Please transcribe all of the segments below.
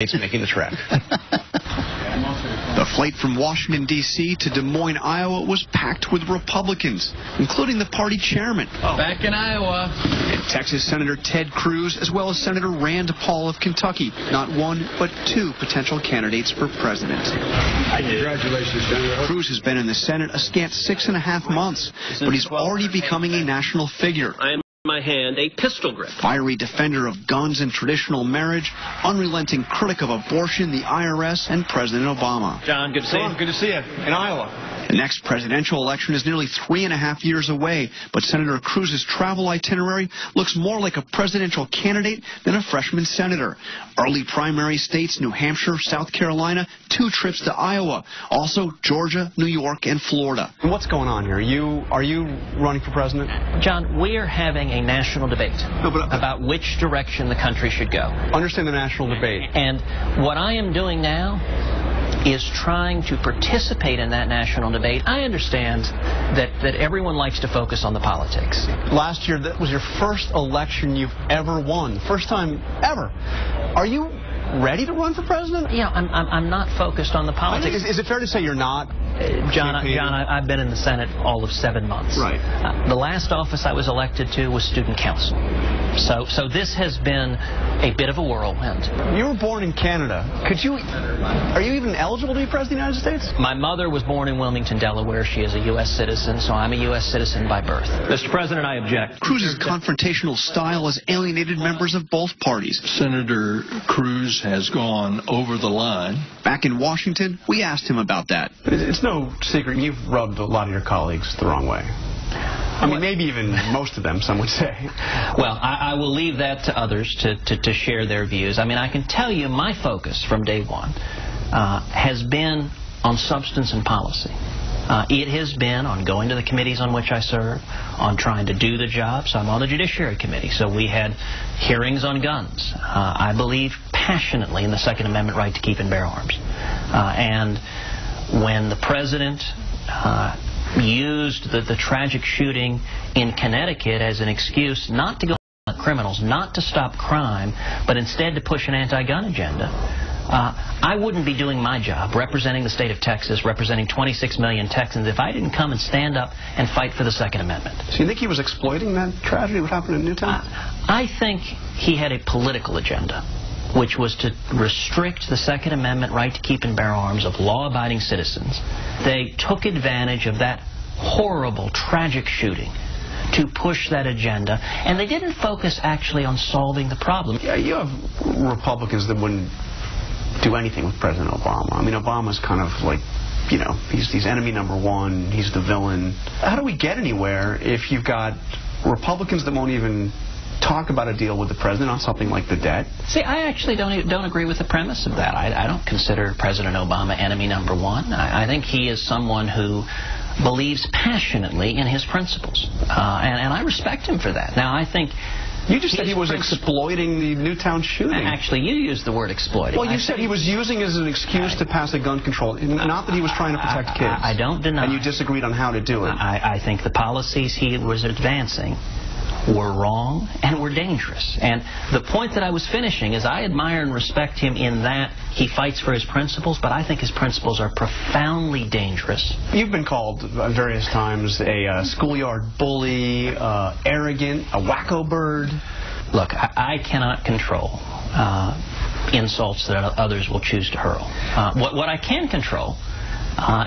It's making the trek. The flight from Washington, D.C. to Des Moines, Iowa was packed with Republicans, including the party chairman. Back in Iowa. And Texas Senator Ted Cruz, as well as Senator Rand Paul of Kentucky. Not one, but two potential candidates for president. Congratulations, Senator. Cruz has been in the Senate a scant 6.5 months, but he's already becoming a national figure. My hand a pistol grip. Fiery defender of guns and traditional marriage, unrelenting critic of abortion, the IRS, and President Obama. John, good to see you. Good to see you in Iowa. The next presidential election is nearly 3.5 years away, but Senator Cruz's travel itinerary looks more like a presidential candidate than a freshman senator. Early primary states, New Hampshire, South Carolina, 2 trips to Iowa, also Georgia, New York, and Florida. And what's going on here? Are you running for president? John, we are having a national debate about which direction the country should go. Understand the national debate. And what I am doing now is trying to participate in that national debate. I understand that everyone likes to focus on the politics. Last year, that was your first election you've ever won. First time ever. Are you ready to run for president? You know, I'm not focused on the politics. Is it fair to say you're not? John, I've been in the Senate all of 7 months. Right. The last office I was elected to was student council. So this has been a bit of a whirlwind. You were born in Canada. Are you even eligible to be president of the United States? My mother was born in Wilmington, Delaware. She is a U.S. citizen, so I'm a U.S. citizen by birth. Mr. President, I object. Cruz's confrontational style has alienated members of both parties. Senator Cruz has gone over the line. Back in Washington, we asked him about that. It's no secret you've rubbed a lot of your colleagues the wrong way. I mean, maybe even most of them, some would say. Well, I will leave that to others to share their views. I mean, I can tell you my focus from day one has been on substance and policy. It has been on going to the committees on which I serve, on trying to do the job. So I'm on the Judiciary Committee. So we had hearings on guns. I believe passionately in the Second Amendment right to keep and bear arms. And when the president used the tragic shooting in Connecticut as an excuse not to go after criminals, not to stop crime, but instead to push an anti-gun agenda, I wouldn't be doing my job representing the state of Texas, representing 26 million Texans, if I didn't come and stand up and fight for the Second Amendment. So you think he was exploiting that tragedy, what happened in Newtown? I think he had a political agenda, which was to restrict the Second Amendment right to keep and bear arms of law-abiding citizens. They took advantage of that horrible, tragic shooting to push that agenda, and they didn't focus actually on solving the problem. Yeah, you have Republicans that wouldn't do anything with President Obama. I mean, Obama's kind of like, you know, he's enemy number one, he's the villain. How do we get anywhere if you've got Republicans that won't even talk about a deal with the president on something like the debt? See, I actually don't agree with the premise of that. I don't consider President Obama enemy number one. I think he is someone who believes passionately in his principles, and I respect him for that. Now, I think you just said he was exploiting the Newtown shooting. Actually, you used the word exploiting. Well, you said he was using it as an excuse to pass a gun control, not that he was trying to protect kids. I don't deny. And you disagreed on how to do it. I think the policies he was advancing were wrong and were dangerous. And the point that I was finishing is I admire and respect him in that he fights for his principles, but I think his principles are profoundly dangerous. You've been called various times a schoolyard bully, arrogant, a wacko bird. Look, I cannot control insults that others will choose to hurl. What I can control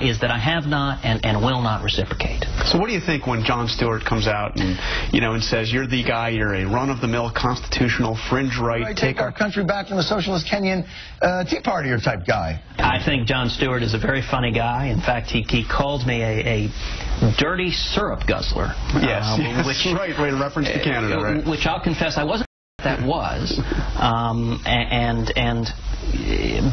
is that I have not and will not reciprocate. So what do you think when Jon Stewart comes out and, you know, and says, you're the guy, you're a run-of-the-mill constitutional fringe right, take our country back from the socialist Kenyan Tea Partier type guy? I think Jon Stewart is a very funny guy. In fact, he called me a dirty syrup guzzler. Yes, which, right, in reference to Canada, right? Which I'll confess I wasn't that was.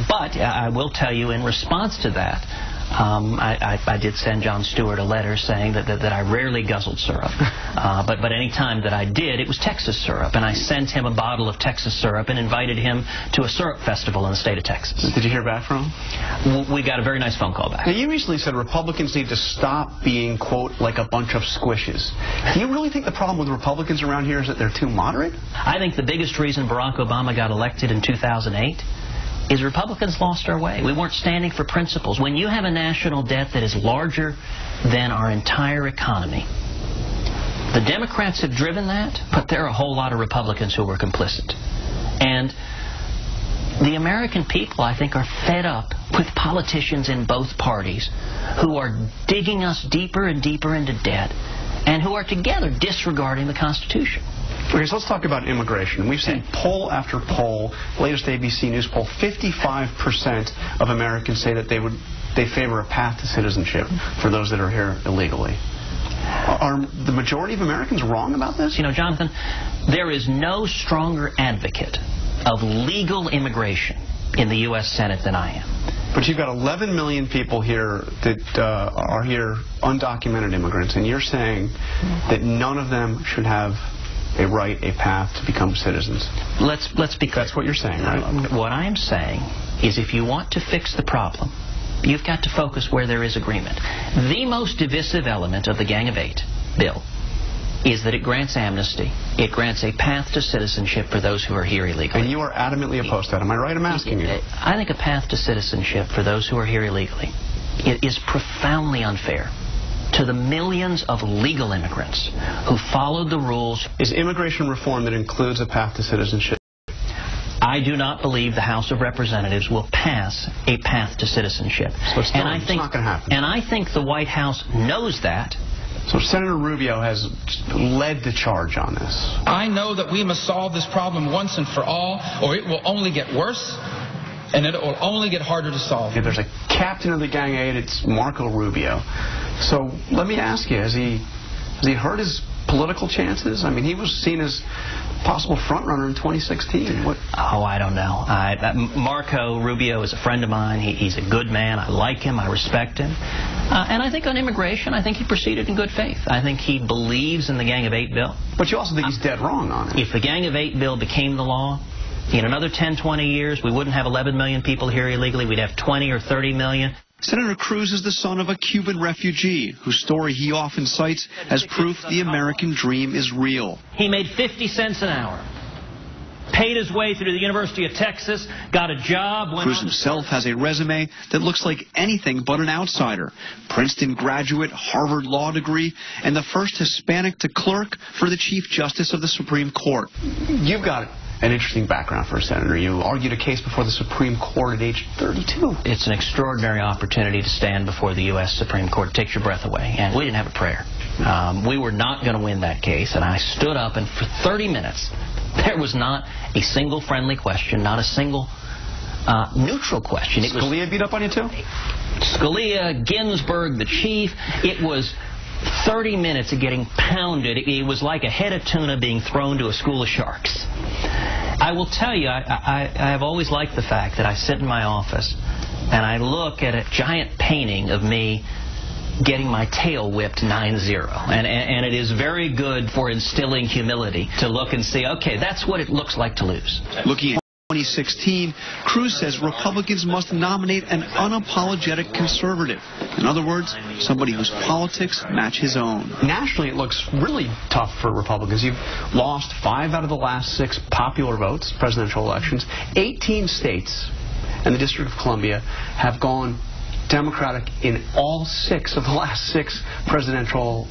But I will tell you in response to that, I did send Jon Stewart a letter saying that I rarely guzzled syrup. But any time that I did, it was Texas syrup. And I sent him a bottle of Texas syrup and invited him to a syrup festival in the state of Texas. Did you hear back from him? We got a very nice phone call back. Now, you recently said Republicans need to stop being, quote, like a bunch of squishes. Do you really think the problem with Republicans around here is that they're too moderate? I think the biggest reason Barack Obama got elected in 2008 is Republicans lost our way. We weren't standing for principles. When you have a national debt that is larger than our entire economy, the Democrats have driven that, but there are a whole lot of Republicans who were complicit. And the American people, I think, are fed up with politicians in both parties who are digging us deeper and deeper into debt and who are together disregarding the Constitution. Okay, so let's talk about immigration. We've seen poll after poll, latest ABC News poll, 55% of Americans say that they favor a path to citizenship for those that are here illegally. Are the majority of Americans wrong about this? You know, Jonathan, there is no stronger advocate of legal immigration in the U.S. Senate than I am. But you've got 11 million people here that are here undocumented immigrants, and you're saying that none of them should have a right, a path to become citizens. Let's be clear. That's what you're saying, right? What I'm saying is if you want to fix the problem, you've got to focus where there is agreement. The most divisive element of the Gang of Eight bill is that it grants amnesty. It grants a path to citizenship for those who are here illegally. And you are adamantly opposed to that. Am I right? I'm asking you. I think a path to citizenship for those who are here illegally is profoundly unfair to the millions of legal immigrants who followed the rules. Is immigration reform that includes a path to citizenship? I do not believe the House of Representatives will pass a path to citizenship. So it's not going to happen. And I think the White House knows that. So Senator Rubio has led the charge on this. I know that we must solve this problem once and for all, or it will only get worse, and it will only get harder to solve. If there's a captain of the Gang 8, it's Marco Rubio. So let me ask you, has he hurt his political chances? I mean, he was seen as possible frontrunner in 2016. What? Oh, I don't know. Marco Rubio is a friend of mine. He's a good man. I like him. I respect him. And I think on immigration, I think he proceeded in good faith. I think he believes in the Gang of Eight bill. But you also think he's dead wrong on it. If the Gang of Eight bill became the law, in another 10, 20 years, we wouldn't have 11 million people here illegally. We'd have 20 or 30 million. Senator Cruz is the son of a Cuban refugee whose story he often cites as proof the American dream is real. He made 50 cents an hour, paid his way through the University of Texas, got a job. Cruz himself has a resume that looks like anything but an outsider. Princeton graduate, Harvard law degree, and the first Hispanic to clerk for the Chief Justice of the Supreme Court. You've got an interesting background for a senator. You argued a case before the Supreme Court at age 32. It's an extraordinary opportunity to stand before the U.S. Supreme Court. It takes your breath away. And we didn't have a prayer. We were not going to win that case, and I stood up, and for 30 minutes, there was not a single friendly question, not a single neutral question. Scalia beat up on you, too? Scalia, Ginsburg, the chief. It was 30 minutes of getting pounded. It was like a head of tuna being thrown to a school of sharks. I will tell you, I have always liked the fact that I sit in my office and I look at a giant painting of me getting my tail whipped 9-0. And it is very good for instilling humility to look and see, okay, that's what it looks like to lose. Looking at 2016, Cruz says Republicans must nominate an unapologetic conservative. In other words, somebody whose politics match his own. Nationally, it looks really tough for Republicans. You've lost 5 out of the last 6 popular votes, presidential elections. 18 states and the District of Columbia have gone Democratic in all 6 of the last 6 presidential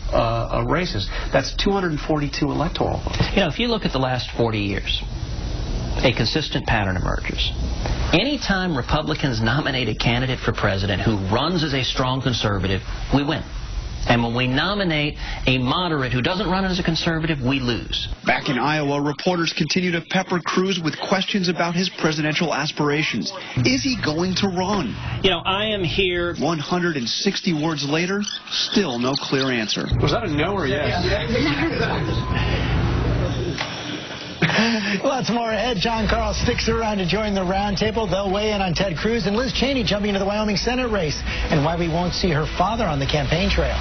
races. That's 242 electoral votes. You know, if you look at the last 40 years, a consistent pattern emerges. Anytime Republicans nominate a candidate for president who runs as a strong conservative, we win. And when we nominate a moderate who doesn't run as a conservative, we lose. Back in Iowa, reporters continue to pepper Cruz with questions about his presidential aspirations. Is he going to run? You know, I am here. 160 words later, still no clear answer. Was that a no or yes? Lots more ahead. John Carl sticks around to join the roundtable. They'll weigh in on Ted Cruz and Liz Cheney jumping into the Wyoming Senate race and why we won't see her father on the campaign trail.